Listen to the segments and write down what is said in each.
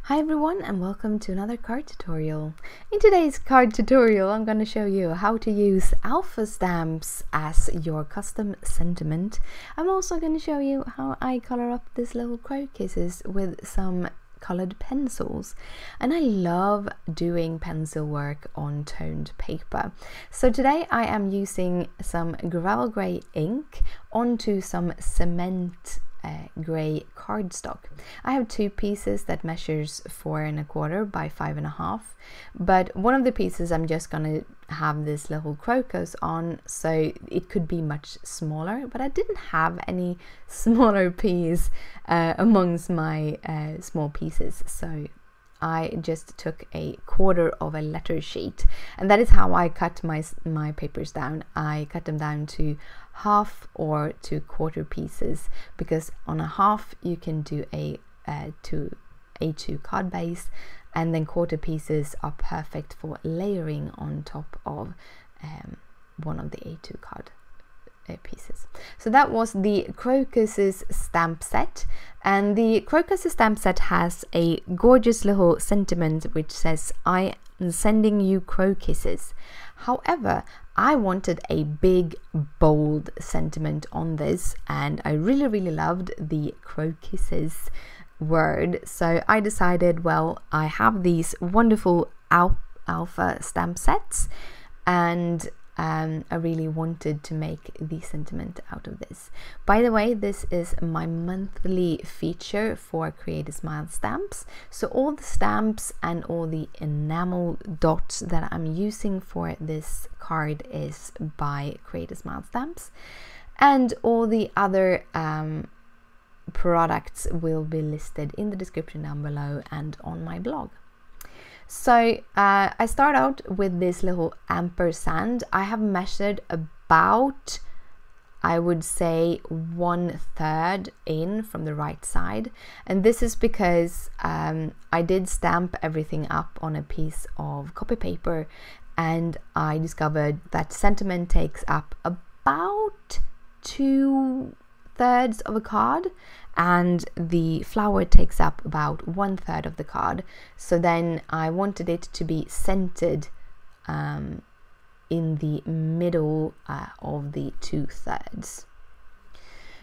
Hi everyone and welcome to another card tutorial. In today's card tutorial I'm going to show you how to use alpha stamps as your custom sentiment. I'm also going to show you how I color up this little crokisses with some colored pencils, and I love doing pencil work on toned paper. So today I am using some gravel gray ink onto some cement gray cardstock. I have two pieces that measures 4 1/4 by 5 1/2, but one of the pieces I'm just gonna have this little crocus on, so it could be much smaller, but I didn't have any smaller piece amongst my small pieces, so I just took 1/4 of a letter sheet, and that is how I cut my papers down. I cut them down to half or to quarter pieces, because on a half you can do a A2 card base, and then quarter pieces are perfect for layering on top of one of the A2 card pieces. So that was the Crokisses stamp set, and the Crokisses stamp set has a gorgeous little sentiment which says, "I am sending you crokisses." However, I wanted a big bold sentiment on this, and I really loved the crokisses word, so I decided, well, I have these wonderful alpha stamp sets, and I really wanted to make the sentiment out of this. By the way, this is my monthly feature for createasmilestamps, so all the stamps and all the enamel dots that I'm using for this card is by createasmilestamps, and all the other products will be listed in the description down below and on my blog. So I start out with this little ampersand. I have measured about, I would say, 1/3 in from the right side, and this is because I did stamp everything up on a piece of copy paper, and I discovered that sentiment takes up about 2/3 of a card, and the flower takes up about 1/3 of the card. So then I wanted it to be centered in the middle of the 2/3.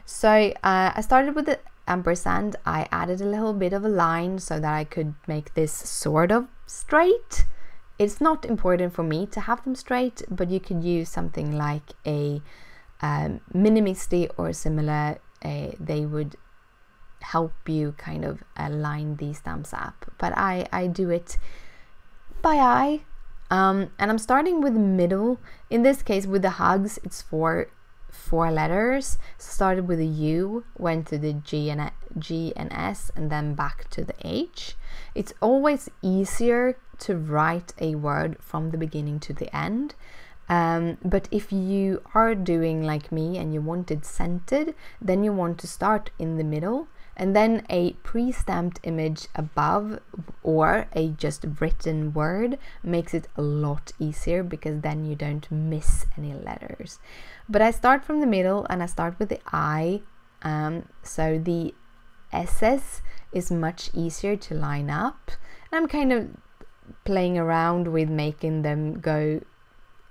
So I started with the ampersand. I added a little bit of a line so that I could make this sort of straight. It's not important for me to have them straight, but you could use something like a Minimisty or similar. They would help you kind of line these stamps up, but I do it by eye, and I'm starting with the middle. In this case, with the hugs, it's four letters. Started with a U, went to the G and S, and then back to the H. It's always easier to write a word from the beginning to the end. But if you are doing like me and you want it centered, then you want to start in the middle, and then a pre-stamped image above, or a just written word makes it a lot easier, because then you don't miss any letters. But I start from the middle, and I start with the I, so the SS is much easier to line up, and I'm kind of playing around with making them go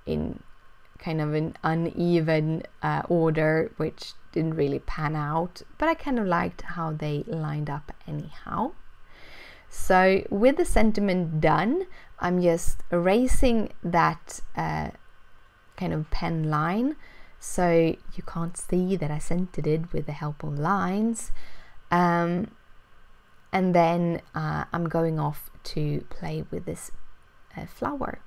in kind of an uneven order, which didn't really pan out, but I kind of liked how they lined up anyhow. So with the sentiment done, I'm just erasing that kind of pen line, so you can't see that I centered it with the help of lines, and then I'm going off to play with this flower.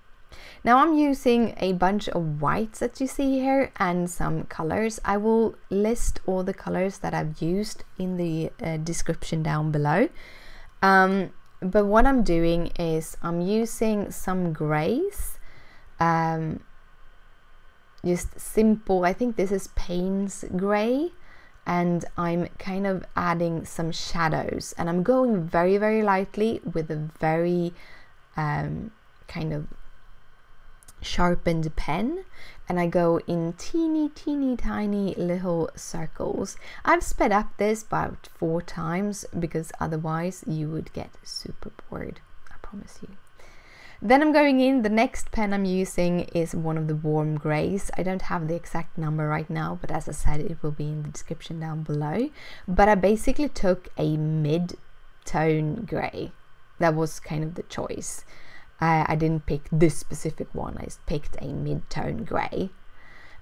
Now I'm using a bunch of whites that you see here and some colors. I will list all the colors that I've used in the description down below. But what I'm doing is I'm using some grays, just simple, I think this is Payne's gray, and I'm kind of adding some shadows, and I'm going very lightly with a very kind of sharpened pen, and I go in teeny tiny little circles. I've sped up this about 4 times because otherwise you would get super bored, I promise you. Then I'm going in, the next pen I'm using is one of the warm grays. I don't have the exact number right now, but as I said, it will be in the description down below. But I basically took a mid-tone gray. That was kind of the choice. I didn't pick this specific one, I picked a mid-tone gray.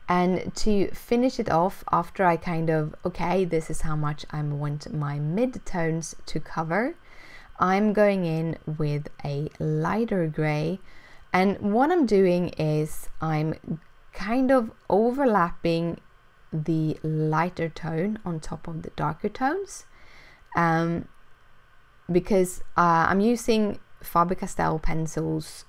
And to finish it off, after I kind of, okay, this is how much I want my mid-tones to cover, I'm going in with a lighter gray, and what I'm doing is I'm kind of overlapping the lighter tone on top of the darker tones, because I'm using Faber Castell pencils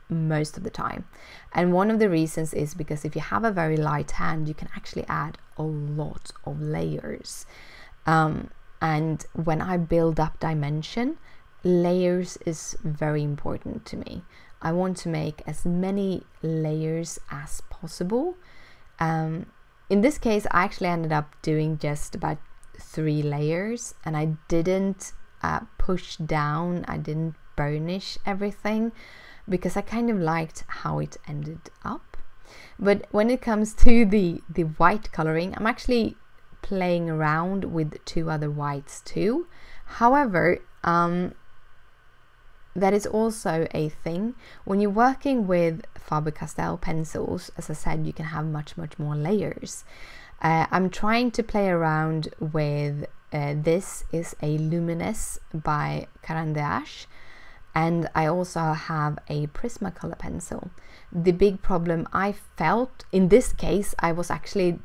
most of the time, and one of the reasons is because if you have a very light hand, you can actually add a lot of layers. And when I build up dimension, layers is very important to me. I want to make as many layers as possible. In this case, I actually ended up doing just about 3 layers, and I didn't push down, I didn't burnish everything, because I kind of liked how it ended up. But when it comes to the white coloring, I'm actually playing around with 2 other whites too. However, that is also a thing. When you're working with Faber Castell pencils, as I said, you can have much more layers. I'm trying to play around with, this is a Luminous by Cadmium, and I also have a Prismacolor pencil. The big problem I felt, in this case, I was actually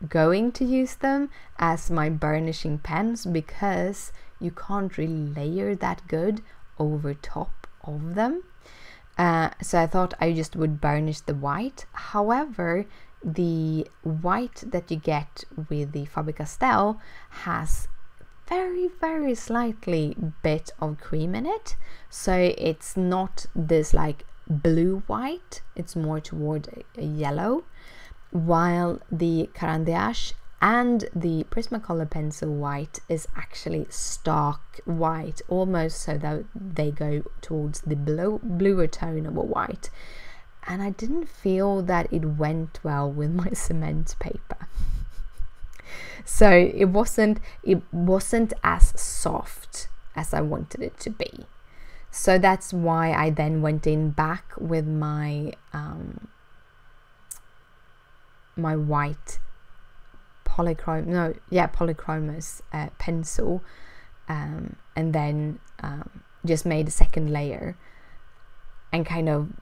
going to use them as my burnishing pens because you can't really layer that good over top of them. So I thought I just would burnish the white. However, the white that you get with the Faber Castell has very slightly bit of cream in it, so it's not this like blue white, it's more toward a yellow, while the Cadmium and the Prismacolor pencil white is actually stark white, almost so that they go towards the bluer tone of a white, and I didn't feel that it went well with my cement paper. So it wasn't as soft as I wanted it to be. So that's why I then went in back with my my white Polychromos pencil, and then just made a second layer, and kind of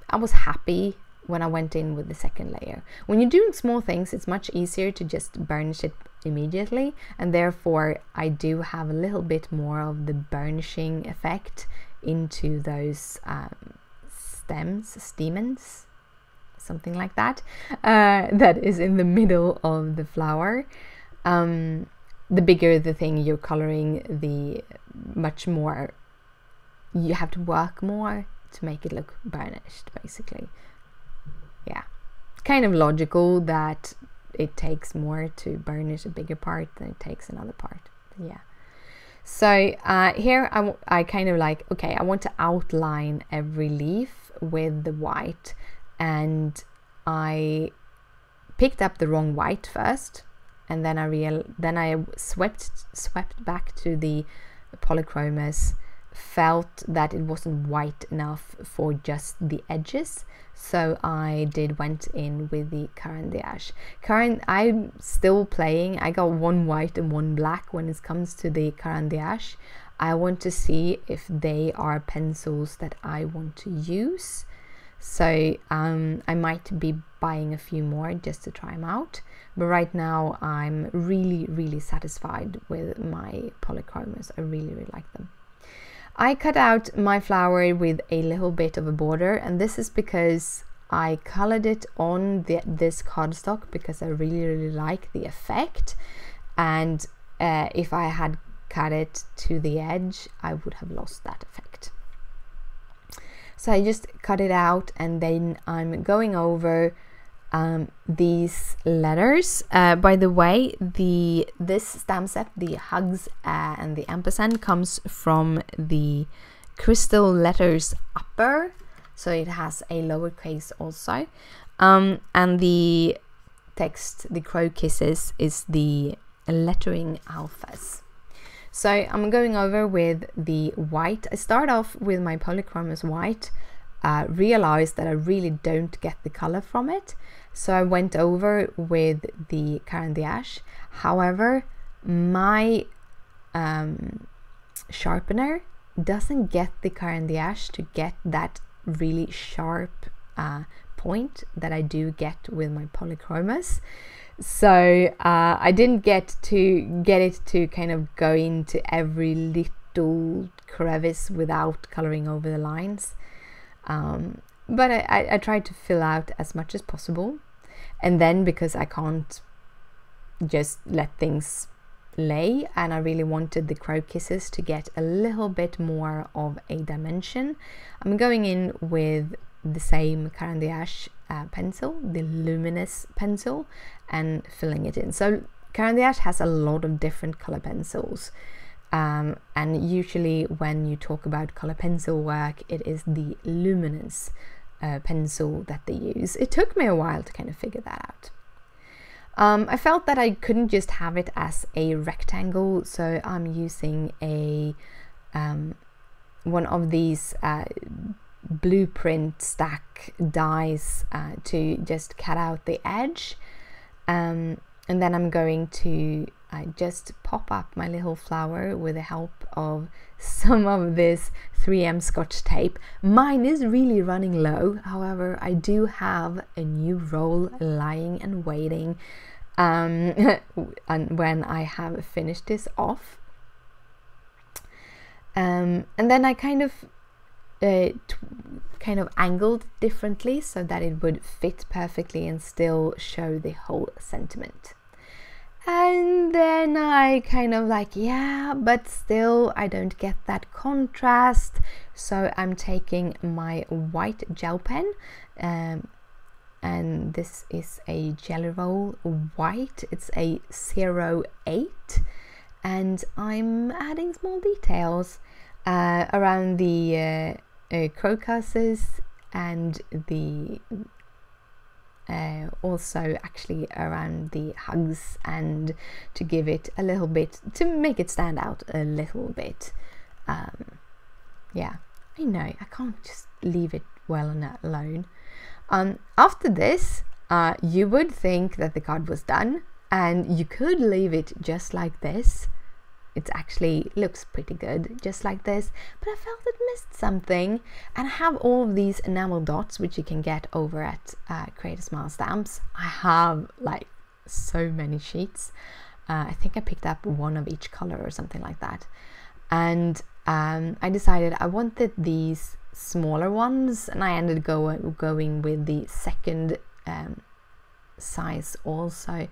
I was happy when I went in with the second layer. When you're doing small things, it's much easier to just burnish it immediately, and therefore I do have a little bit more of the burnishing effect into those stamens, something like that, that is in the middle of the flower. The bigger the thing you're coloring, the much more you have to work more to make it look burnished, basically. Yeah, kind of logical that it takes more to burnish a bigger part than it takes another part. Yeah. So here I kind of like, okay, I want to outline every leaf with the white, and I picked up the wrong white first, and then I swept back to the Polychromos, felt that it wasn't white enough for just the edges, so I went in with the Cadmium. I'm still playing. I got 1 white and 1 black when it comes to the Cadmium. I want to see if they are pencils that I want to use, so I might be buying a few more just to try them out, but right now I'm really satisfied with my Polychromos. I really like them. I cut out my flower with a little bit of a border, and this is because I colored it on this cardstock because I really like the effect, and if I had cut it to the edge, I would have lost that effect. So I just cut it out, and then I'm going over these letters. By the way, this stamp set, the hugs and the ampersand, comes from the crystal letters upper, so it has a lowercase also, and the text, the Crokisses, is the lettering alphas. So I'm going over with the white. I start off with my Polychromos white, realized that I really don't get the color from it, so I went over with the Caran d'Ache. However, my sharpener doesn't get the Caran d'Ache to get that really sharp point that I do get with my Polychromos. So I didn't get it to kind of go into every little crevice without coloring over the lines. But I tried to fill out as much as possible. And then, because I can't just let things lay, and I really wanted the Crokisses to get a little bit more of a dimension, I'm going in with the same Caran d'Ache pencil, the luminous pencil, and filling it in. So Caran d'Ache has a lot of different color pencils, and usually when you talk about color pencil work, it is the luminous pencil that they use. It took me a while to kind of figure that out. I felt that I couldn't just have it as a rectangle, so I'm using a one of these blueprint stack dies to just cut out the edge, and then I'm going to just pop up my little flower with the help of some of this 3M Scotch tape. Mine is really running low, however I do have a new roll lying and waiting, and when I have finished this off, and then I kind of angled differently so that it would fit perfectly and still show the whole sentiment. And then I kind of like, yeah, but still I don't get that contrast, so I'm taking my white gel pen, and this is a Jelly Roll white. It's a 08, and I'm adding small details around the crocusses, and the also actually around the hugs, and to give it a little bit, to make it stand out a little bit. Yeah, I know, I can't just leave it well alone. After this, you would think that the card was done, and you could leave it just like this. It actually looks pretty good just like this, but I felt it missed something, and I have all of these enamel dots which you can get over at createasmilestamps. I have like so many sheets. I think I picked up one of each color or something like that, and I decided I wanted these smaller ones, and I ended going with the second size also,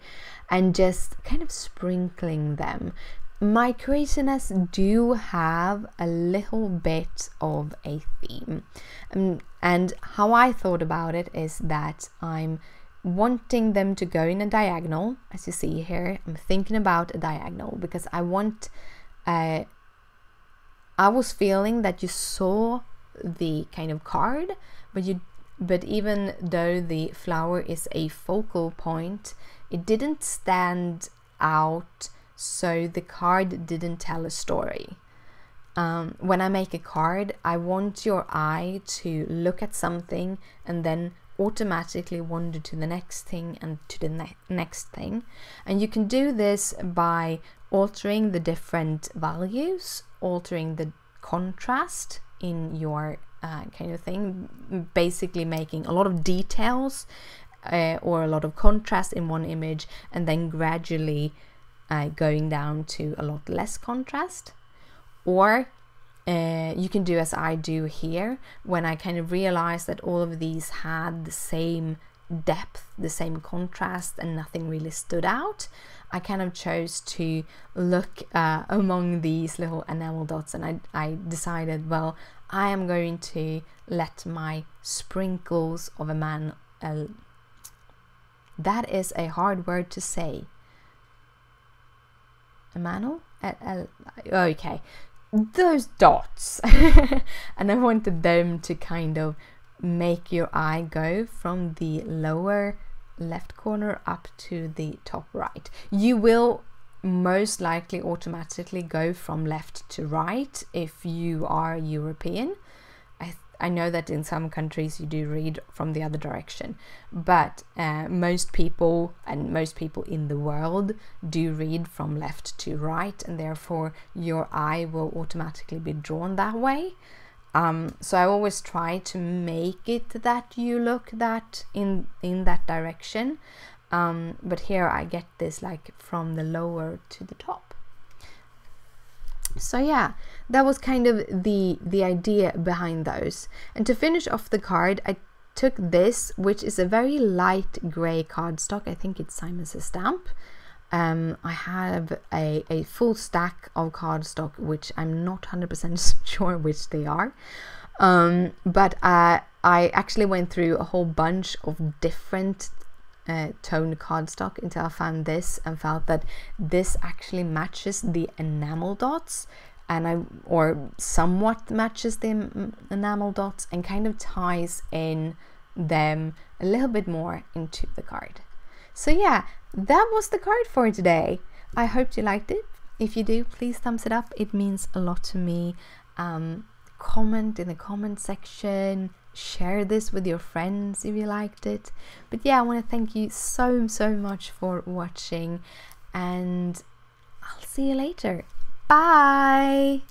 and just kind of sprinkling them. My creatiness do have a little bit of a theme, and how I thought about it is that I'm wanting them to go in a diagonal, as you see here. I'm thinking about a diagonal because I want, I was feeling that you saw the kind of card, but even though the flower is a focal point, it didn't stand out, so the card didn't tell a story. When I make a card, I want your eye to look at something and then automatically wander to the next thing and to the next thing. And you can do this by altering the different values, altering the contrast in your kind of thing, basically making a lot of details or a lot of contrast in one image, and then gradually going down to a lot less contrast. Or you can do as I do here, when I kind of realized that all of these had the same depth, the same contrast, and nothing really stood out, I kind of chose to look among these little enamel dots, and I decided, well, I am going to let my sprinkles of that is a hard word to say. Enamel? Okay. Those dots. And I wanted them to kind of make your eye go from the lower left corner up to the top right. You will most likely automatically go from left to right if you are European. I know that in some countries you do read from the other direction, but most people in the world do read from left to right, and therefore your eye will automatically be drawn that way. So I always try to make it that you look that in that direction, but here I get this like from the lower to the top. So yeah, that was kind of the idea behind those. And to finish off the card, I took this, which is a very light grey cardstock. I think it's Simon's stamp. I have a full stack of cardstock, which I'm not 100% sure which they are. But I actually went through a whole bunch of different tone cardstock until I found this and felt that this actually matches the enamel dots, or somewhat matches the enamel dots, and kind of ties in them a little bit more into the card. So yeah, that was the card for today. I hope you liked it. If you do, please thumbs it up. It means a lot to me. Comment in the comment section. Share this with your friends if you liked it. But yeah, I want to thank you so much for watching, and I'll see you later. Bye!